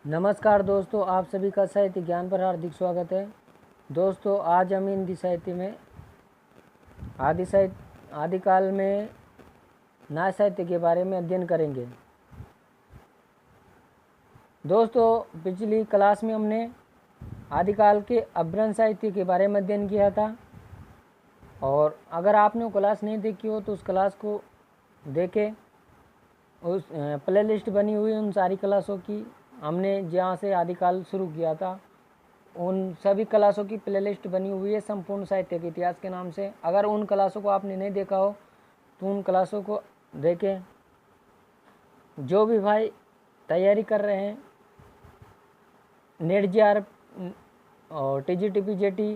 नमस्कार दोस्तों, आप सभी का साहित्य ज्ञान पर हार्दिक स्वागत है। दोस्तों, आज हम हिंदी साहित्य में आदिकाल में नाट्य साहित्य के बारे में अध्ययन करेंगे। दोस्तों, पिछली क्लास में हमने आदिकाल के अपभ्रंश साहित्य के बारे में अध्ययन किया था, और अगर आपने वो क्लास नहीं देखी हो तो उस क्लास को देखें। उस प्लेलिस्ट बनी हुई उन सारी क्लासों की, हमने जहाँ से आदिकाल शुरू किया था उन सभी क्लासों की प्लेलिस्ट बनी हुई है संपूर्ण साहित्य के इतिहास के नाम से। अगर उन क्लासों को आपने नहीं देखा हो तो उन क्लासों को देखें। जो भी भाई तैयारी कर रहे हैं नेट JR और TGT PGT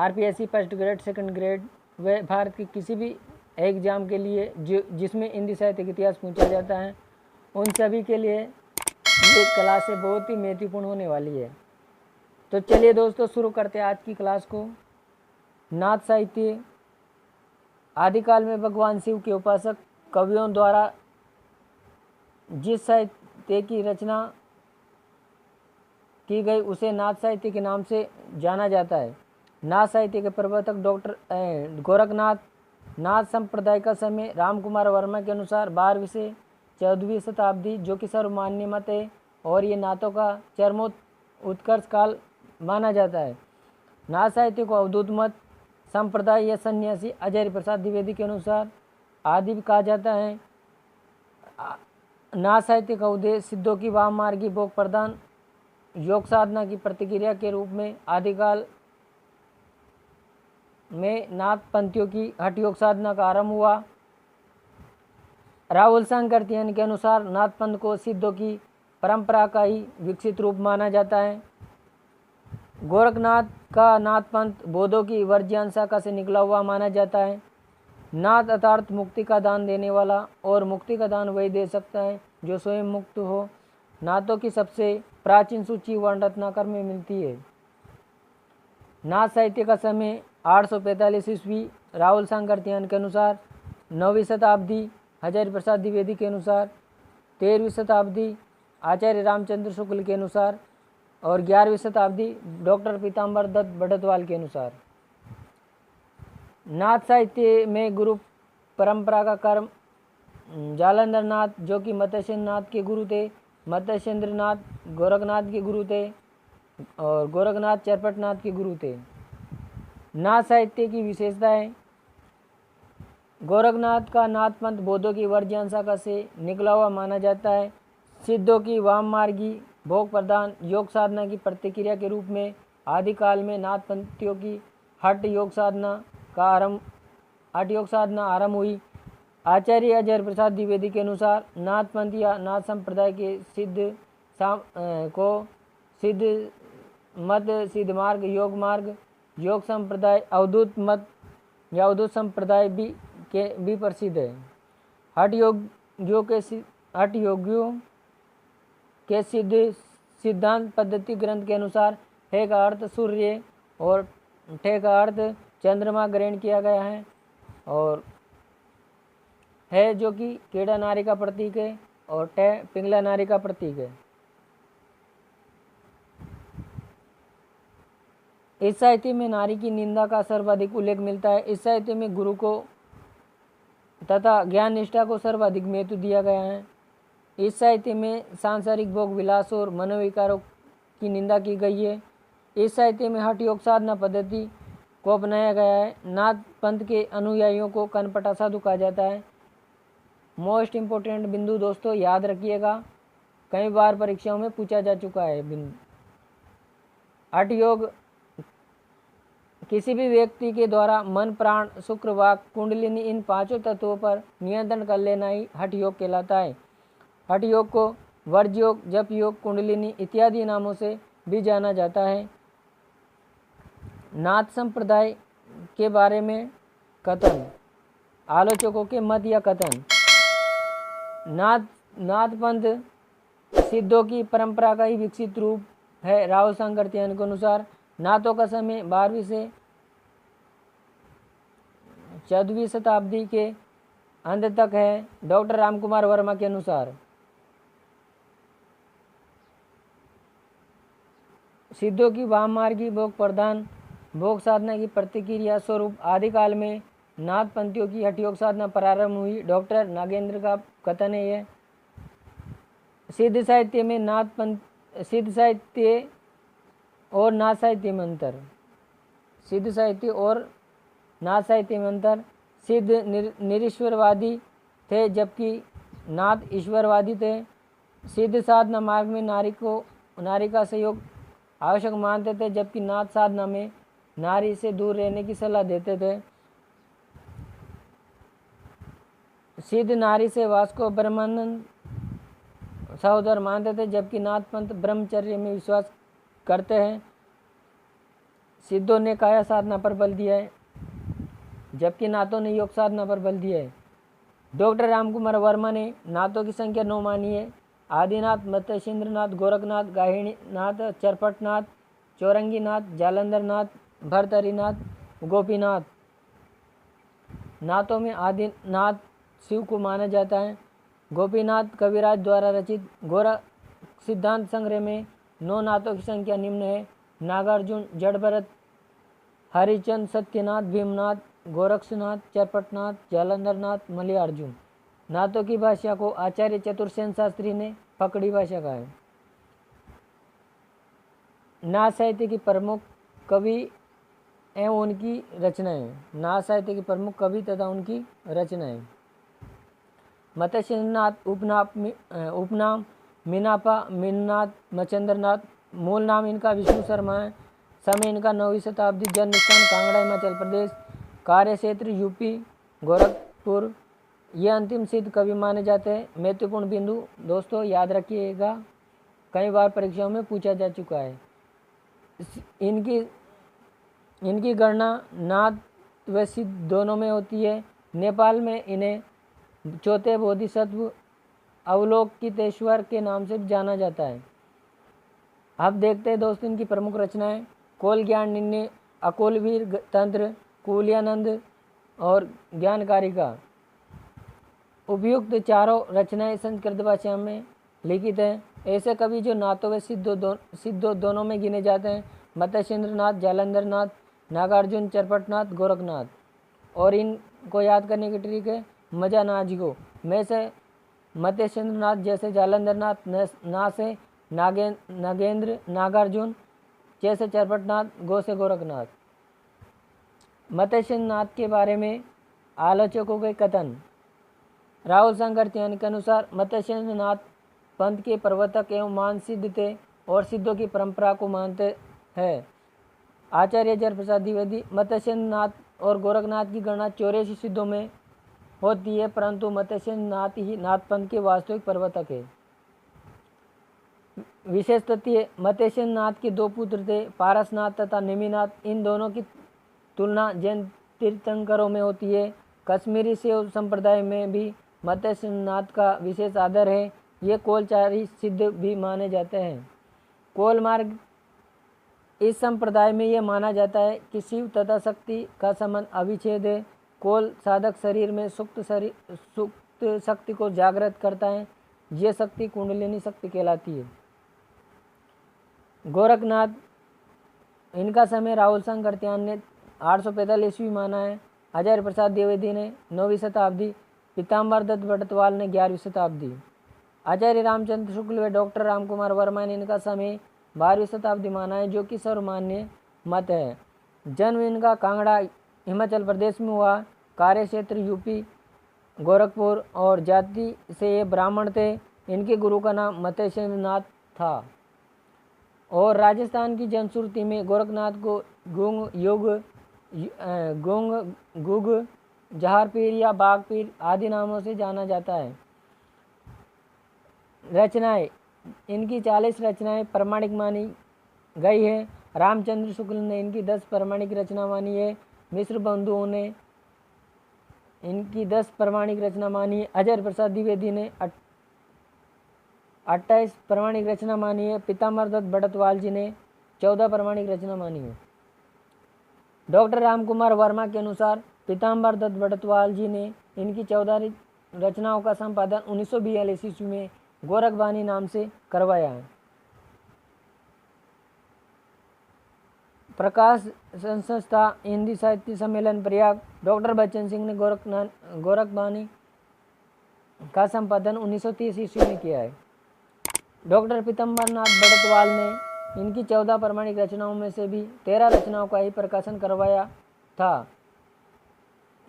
RPSC first grade second grade व भारत के किसी भी एग्ज़ाम के लिए जिसमें हिंदी साहित्य का इतिहास पूछा जाता है, उन सभी के लिए ये क्लासें बहुत ही महत्वपूर्ण होने वाली है। तो चलिए दोस्तों, शुरू करते हैं आज की क्लास को। नाथ साहित्य आदिकाल में भगवान शिव के उपासक कवियों द्वारा जिस साहित्य की रचना की गई उसे नाथ साहित्य के नाम से जाना जाता है। नाथ साहित्य के प्रवर्तक डॉक्टर गोरखनाथ। नाथ संप्रदाय का समय रामकुमार वर्मा के अनुसार 12वीं से 14वीं शताब्दी, जो कि सर्वमान्य मत है, और ये नाथों का उत्कर्ष काल माना जाता है। नाथ साहित्य को अवधूत मत संप्रदाय या सन्यासी आचार्य प्रसाद द्विवेदी के अनुसार आदि भी कहा जाता है। नाथ साहित्य का उद्देश्य सिद्धों की वाम मार्गी भोग प्रदान योग साधना की प्रतिक्रिया के रूप में आदिकाल में नाथ पंथियों की हठ योग साधना का आरंभ हुआ। राहुल शंकरतियन के अनुसार नाथ पंथ को सिद्धों की परंपरा का ही विकसित रूप माना जाता है। गोरखनाथ का नाथ पंथ बौद्धों की वर्ज्यान शाखा से निकला हुआ माना जाता है। नाथ अर्थात मुक्ति का दान देने वाला, और मुक्ति का दान वही दे सकता है जो स्वयं मुक्त हो। नाथों की सबसे प्राचीन सूची वर्ण रत्नाकर में मिलती है। नाथ साहित्य का समय 845 ईस्वी राहुल शंकरतियन के अनुसार, 9वीं शताब्दी आचार्य प्रसाद द्विवेदी के अनुसार, 13वीं शताब्दी आचार्य रामचंद्र शुक्ल के अनुसार, और 11वीं शताब्दी डॉक्टर पीताम्बर दत्त बड़तवाल के अनुसार। नाथ साहित्य में गुरु परंपरा का कर्म जालंधर नाथ, जो कि मत्स्येंद्र नाथ के गुरु थे, मत्स्येंद्र नाथ गोरखनाथ के गुरु थे, और गोरखनाथ चरपटनाथ के गुरु थे। नाथ साहित्य की विशेषताएं: गोरखनाथ का नाथ पंथ बौद्धों की वर्ज्यान शाखा से निकला हुआ माना जाता है। सिद्धों की वाम मार्गी भोग प्रदान योग साधना की प्रतिक्रिया के रूप में आदिकाल में नाथ पंथियों की हठ योग साधना आरंभ हुई। आचार्य अजय प्रसाद द्विवेदी के अनुसार नाथ पंथ या नाथ संप्रदाय के सिद्ध मत, सिद्ध मार्ग, योग संप्रदाय, अवधूत मत या अवधूत संप्रदाय भी प्रसिद्ध है। हठ योगियों के सिद्धांत पद्धति ग्रंथ के अनुसार हे का अर्थ सूर्य और ठे का अर्थ चंद्रमा ग्रहण किया गया है, और है जो कि केड़ा नारी का प्रतीक है, और टे पिंगला नारी का प्रतीक है। इस साहित्य में नारी की निंदा का सर्वाधिक उल्लेख मिलता है। इस साहित्य में गुरु को तथा ज्ञान निष्ठा को सर्वाधिक महत्व दिया गया है। इस साहित्य में सांसारिक भोग विलास और मनोविकारों की निंदा की गई है। इस साहित्य में हठ योग साधना पद्धति को अपनाया गया है। नाथ पंथ के अनुयायियों को कनपटा साधु कहा जाता है। मोस्ट इम्पोर्टेंट बिंदु दोस्तों याद रखिएगा, कई बार परीक्षाओं में पूछा जा चुका है बिंदु। हठ योग किसी भी व्यक्ति के द्वारा मन, प्राण, शुक्र, वाक, कुंडलिनी इन पांचों तत्वों पर नियंत्रण कर लेना ही हठ योग कहलाता है। हठ योग को वर्ज योग, जप योग, कुंडलिनी इत्यादि नामों से भी जाना जाता है। नाथ संप्रदाय के बारे में कथन, आलोचकों के मत या कथन। नाथ पंथ सिद्धों की परंपरा का ही विकसित रूप है। राहुल शंकरतियन के अनुसार नाथों का समय 12वीं से 14वीं शताब्दी के अंत तक है। डॉक्टर रामकुमार वर्मा के अनुसार सिद्धों की वाममार्गी भोग प्रधान भोग साधना की प्रतिक्रिया स्वरूप आदिकाल में नाथ पंथियों की हठयोग साधना प्रारंभ हुई। डॉक्टर नागेंद्र का कथन है यह। सिद्ध साहित्य में सिद्ध साहित्य और नाथ साहित्य में अंतर। सिद्ध साहित्य और नाथ साहित्य में अंतर। सिद्ध निरीश्वरवादी थे जबकि नाथ ईश्वरवादी थे। सिद्ध साधना मार्ग में नारी का सहयोग आवश्यक मानते थे जबकि नाथ साधना में नारी से दूर रहने की सलाह देते थे। सिद्ध नारी से वास को ब्रह्मानंद सहोदर मानते थे जबकि नाथ पंथ ब्रह्मचर्य में विश्वास करते हैं। सिद्धों ने काया साधना पर बल दिया है जबकि नाथों ने योग साधना पर बल दिया है। डॉक्टर रामकुमार वर्मा ने नाथों की संख्या 9 मानी है। आदिनाथ, मत्स्येंद्रनाथ, गोरखनाथ, गाहिणीनाथ, चरपटनाथ, चौरंगीनाथ, जालंधरनाथ, भरतरीनाथ, गोपीनाथ। नाथों में आदिनाथ शिव को माना जाता है। गोपीनाथ कविराज द्वारा रचित गोरख सिद्धांत संग्रह में 9 नाथों की संख्या निम्न है। नागार्जुन, जड़भरत, हरिचंद, सत्यनाथ, भीमनाथ, गोरक्षनाथ, चरपटनाथ, जालंधरनाथ, मल्लिकार्जुन। नाथों की भाषा को आचार्य चतुर्सेन शास्त्री ने पकड़ी भाषा कहा है। नाथ साहित्य की प्रमुख कवि एवं उनकी रचनाएं। नाथ साहित्य के प्रमुख कवि तथा उनकी रचनाएं। मत्स्येंद्रनाथ उपनाम मीनापा, मीननाथ, मचंद्रनाथ। मूल नाम इनका विष्णु शर्मा है। समय इनका 9वीं शताब्दी। जन्म स्थान कांगड़ा हिमाचल प्रदेश। कार्य क्षेत्र यूपी गोरखपुर। ये अंतिम सिद्ध कवि माने जाते हैं। महत्वपूर्ण बिंदु दोस्तों याद रखिएगा, कई बार परीक्षाओं में पूछा जा चुका है। इनकी गणना नाथ व सिद्ध दोनों में होती है। नेपाल में इन्हें चौथे बोधिसत्व अवलोकितेश्वर के नाम से जाना जाता है। अब देखते हैं दोस्तों इनकी प्रमुख रचनाएं। कोल ज्ञान निन्ने, अकोलवीर तंत्र, कुलियानंद और ज्ञानकारिका। उपयुक्त चारों रचनाएं संस्कृत भाषा में लिखित हैं। ऐसे कवि जो नाथों व सिद्धों दोनों में गिने जाते हैं: मत्स्येंद्रनाथ, जालंधरनाथ, नागार्जुन, चरपटनाथ, गोरखनाथ। और इनको याद करने की ट्रिक है मजा नाजिगो में से मत्स्येंद्रनाथ, जैसे जालंधरनाथ, ना से नागेंद्र, नागार्जुन जैसे चरपटनाथ, गो से गोरखनाथ। मत्स्येंद्रनाथ के बारे में आलोचकों के कथन। राहुल शंकरत्यान के अनुसार मत्स्येंद्रनाथ पंथ के प्रवर्तक एवं मान सिद्ध थे और सिद्धों की परंपरा को मानते हैं। आचार्य जड़ प्रसाद द्विवेदी। मत्स्येंद्रनाथ और गोरखनाथ की गणना 84 सिद्धों में होती है, परंतु मत्स्येंद्रनाथ ही नाथ पंथ के वास्तविक प्रवर्तक है। विशेष तथ्य: मत्स्येंद्रनाथ के 2 पुत्र थे, पारसनाथ तथा नेमिनाथ। इन दोनों की तुलना जैन तीर्थंकरों में होती है। कश्मीरी शैव संप्रदाय में भी मत्स्येंद्रनाथ का विशेष आदर है। ये कोलचारी सिद्ध भी माने जाते हैं। कोल मार्ग। इस संप्रदाय में यह माना जाता है कि शिव तथा शक्ति का संबंध अविच्छेद है। कोल साधक शरीर में सुप्त शक्ति को जागृत करता है। ये शक्ति कुंडलिनी शक्ति कहलाती है। गोरखनाथ। इनका समय राहुल शंकरत्यान ने 845 ईस्वी माना है। आचार्य प्रसाद द्विवेदी ने 9वीं शताब्दी। पीताम्बर दत्त भट्टवाल ने 11वीं शताब्दी। आचार्य रामचंद्र शुक्ल व डॉक्टर रामकुमार वर्मा ने इनका समय 12वीं शताब्दी माना है, जो कि सर्वमान्य मत है। जन्म इनका कांगड़ा हिमाचल प्रदेश में हुआ। कार्य क्षेत्र यूपी गोरखपुर और जाति से ये ब्राह्मण थे। इनके गुरु का नाम मत्स्येंद्रनाथ था। और राजस्थान की जनश्रुति में गोरखनाथ को गुग, जहारपीर या बागपीर आदि नामों से जाना जाता है। रचनाएं। इनकी 40 रचनाएं प्रमाणिक मानी गई है। रामचंद्र शुक्ल ने इनकी 10 प्रमाणिक रचना मानी है। मिश्र बंधुओं ने इनकी 10 प्रमाणिक रचना मानी है। आचार्य प्रसाद द्विवेदी ने 28 प्रमाणिक रचना मानी है। पीताम्बर दत्त भट्टवाल जी ने 14 प्रमाणिक रचना मानी है। डॉक्टर रामकुमार वर्मा के अनुसार पीताम्बर दत्त भट्टवाल जी ने इनकी 14 रचनाओं का संपादन 1942 ईस्वी में गोरखबानी नाम से करवाया है। प्रकाश संस्था हिंदी साहित्य सम्मेलन प्रयाग। डॉक्टर बच्चन सिंह ने गोरखबानी का संपादन 1930 ईस्वी में किया है। डॉक्टर पीतम्बर नाथ बड़तवाल ने इनकी 14 प्रामाणिक रचनाओं में से भी 13 रचनाओं का ही प्रकाशन करवाया था।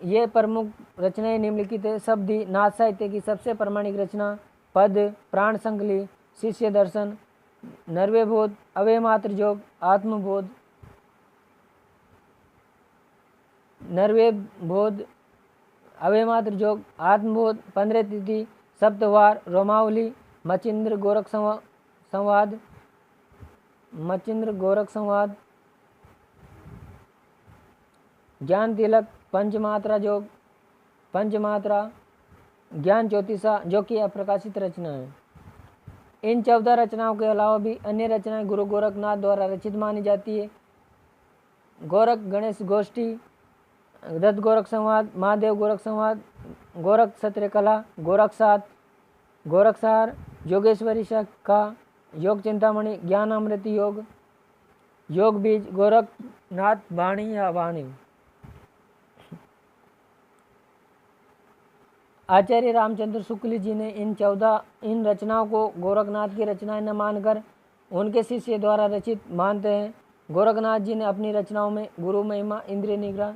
ये प्रमुख रचनाएं निम्नलिखित है। शब्दी नाथ साहित्य की सबसे प्रामाणिक रचना पद, प्राण संकली, शिष्य दर्शन, नरवे बोध, अवय मात्र योग, आत्मबोध, नरवे बोध, अवय मात्र योग, आत्मबोध, 15 तिथि, सप्तवार, रोमावली, मचिंद्र गोरख संवाद, ज्ञान तिलक, पंचमात्रा योग, पंचमात्रा, ज्ञान ज्योतिषा, जो कि अप्रकाशित रचना है। इन 14 रचनाओं के अलावा भी अन्य रचनाएं गुरु गोरखनाथ द्वारा रचित मानी जाती है। गोरख गणेश गोष्ठी, दत्त गोरख संवाद, महादेव गोरख संवाद, गोरख सत्र कला, गोरखसार, योगेश्वरी शाखा, योग चिंतामणि, ज्ञानामृत योग, योग बीज, गोरखनाथ वाणी या वाणी। आचार्य रामचंद्र शुक्ल जी ने इन रचनाओं को गोरखनाथ की रचनाएं न मानकर उनके शिष्य द्वारा रचित मानते हैं। गोरखनाथ जी ने अपनी रचनाओं में गुरु महिमा, इंद्रिय निग्रह,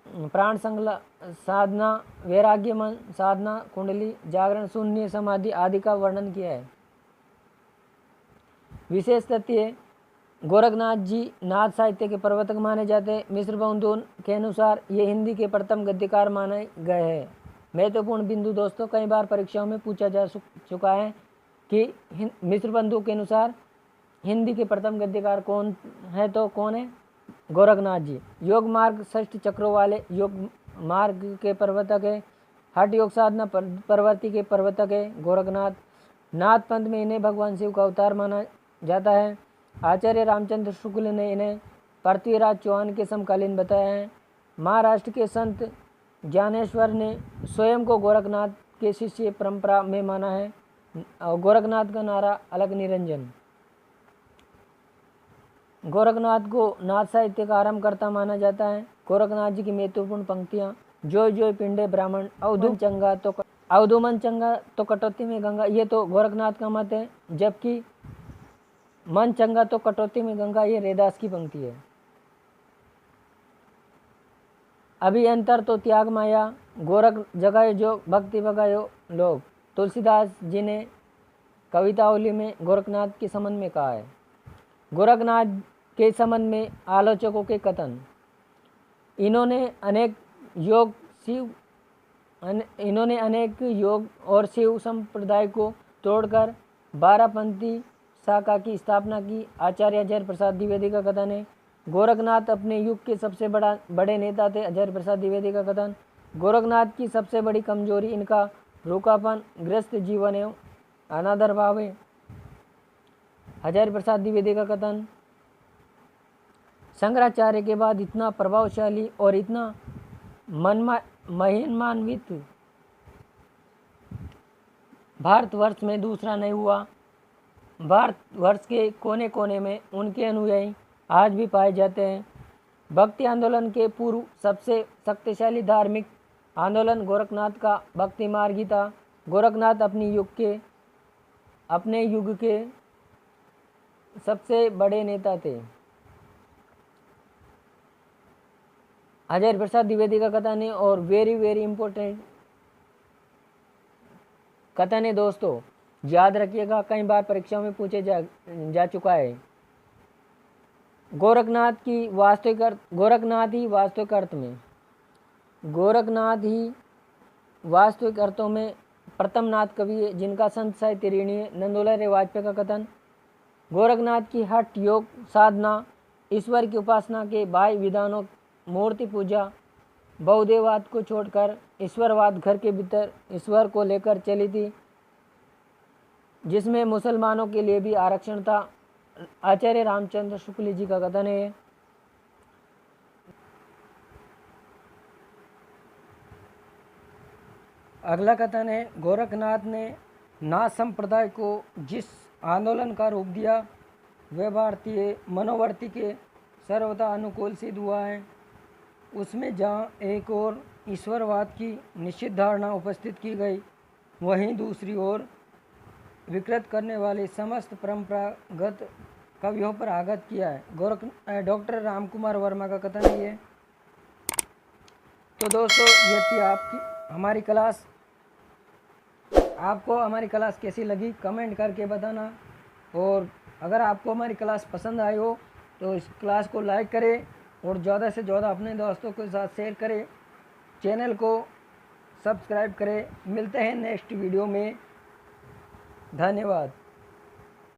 प्राण साधना, वैराग्य मन साधना, कुंडली, जागरण, शून्य समाधि आदि का वर्णन किया है। विशेष तथ्य, गोरखनाथ जी नाथ साहित्य के प्रवर्तक माने जाते हैं। मिश्र बंधुओं के अनुसार ये हिंदी के प्रथम गद्यकार माने गए हैं। महत्वपूर्ण बिंदु दोस्तों, कई बार परीक्षाओं में पूछा जा चुका है कि मिश्र बंधुओं के अनुसार हिंदी के प्रथम गद्यकार कौन है, तो कौन है? गोरखनाथ जी। योग मार्ग 6 चक्रों वाले योग मार्ग के प्रवर्तक है। हठ योग साधना प्रवृत्ति के प्रवर्तक है गोरखनाथ। नाथ पंथ में इन्हें भगवान शिव का अवतार माना जाता है। आचार्य रामचंद्र शुक्ल ने इन्हें पृथ्वीराज चौहान के समकालीन बताया है। महाराष्ट्र के संत ज्ञानेश्वर ने स्वयं को गोरखनाथ के शिष्य परंपरा में माना है। और गोरखनाथ का नारा अलग निरंजन। गोरखनाथ को नाथ साहित्य का आरंभकर्ता माना जाता है। गोरखनाथ जी की महत्वपूर्ण पंक्तियाँ, जोय जोय पिंडे ब्राह्मण, अवधुमन चंगा तो कटौती में गंगा, ये तो गोरखनाथ का मत है। जबकि मन चंगा तो कटौती में गंगा, ये रैदास की पंक्ति है। अभियंतर तो त्याग माया, गोरख जगायो जो भक्ति बगायो लोग। तुलसीदास जी ने कवितावली में गोरखनाथ के संबंध में कहा है। गोरखनाथ के संबंध में आलोचकों के कथन, इन्होंने अनेक योग और शिव संप्रदाय को तोड़कर 12पंथी शाखा की स्थापना की। आचार्य अजय प्रसाद द्विवेदी का कथन है, गोरखनाथ अपने युग के सबसे बड़े नेता थे। अजय प्रसाद द्विवेदी का कथन, गोरखनाथ की सबसे बड़ी कमजोरी इनका रूखापन, ग्रस्त जीवन एवं अनादर भाव है। अजय प्रसाद द्विवेदी का कथन, शंकराचार्य के बाद इतना प्रभावशाली और इतना महिमान्वित भारतवर्ष में दूसरा नहीं हुआ। भारतवर्ष के कोने कोने में उनके अनुयायी आज भी पाए जाते हैं। भक्ति आंदोलन के पूर्व सबसे शक्तिशाली धार्मिक आंदोलन गोरखनाथ का भक्ति मार्ग ही था। गोरखनाथ अपने युग के सबसे बड़े नेता थे। अजय प्रसाद द्विवेदी का कथन है और वेरी वेरी इंपॉर्टेंट कथन है दोस्तों, याद रखिएगा, कई बार परीक्षाओं में पूछे जा चुका है। गोरखनाथ ही वास्तविक अर्थों में प्रथम नाथ कवि है, जिनका संत साहित्य ऋणी है। नंदोलाल वाजपेयी का कथन, गोरखनाथ की हठ योग साधना, ईश्वर की उपासना के बाह्य विधानों, मूर्ति पूजा, बहुदेववाद को छोड़कर ईश्वरवाद घर के भीतर ईश्वर को लेकर चली थी, जिसमें मुसलमानों के लिए भी आरक्षण था। आचार्य रामचंद्र शुक्ल जी का कथन है, अगला कथन है, गोरखनाथ ने नाथ संप्रदाय को जिस आंदोलन का रूप दिया वह भारतीय मनोवृत्ति के सर्वथा अनुकूल सिद्ध हुआ है, उसमें जहाँ एक और ईश्वरवाद की निश्चित धारणा उपस्थित की गई, वहीं दूसरी ओर विकृत करने वाली समस्त परंपरागत कवियों पर आघात किया है। डॉक्टर रामकुमार वर्मा का कथन है ये। तो दोस्तों, ये थी आपकी हमारी क्लास। आपको हमारी क्लास कैसी लगी कमेंट करके बताना, और अगर आपको हमारी क्लास पसंद आई हो तो इस क्लास को लाइक करें और ज़्यादा से ज़्यादा अपने दोस्तों के साथ शेयर करें, चैनल को सब्सक्राइब करें। मिलते हैं नेक्स्ट वीडियो में। धन्यवाद।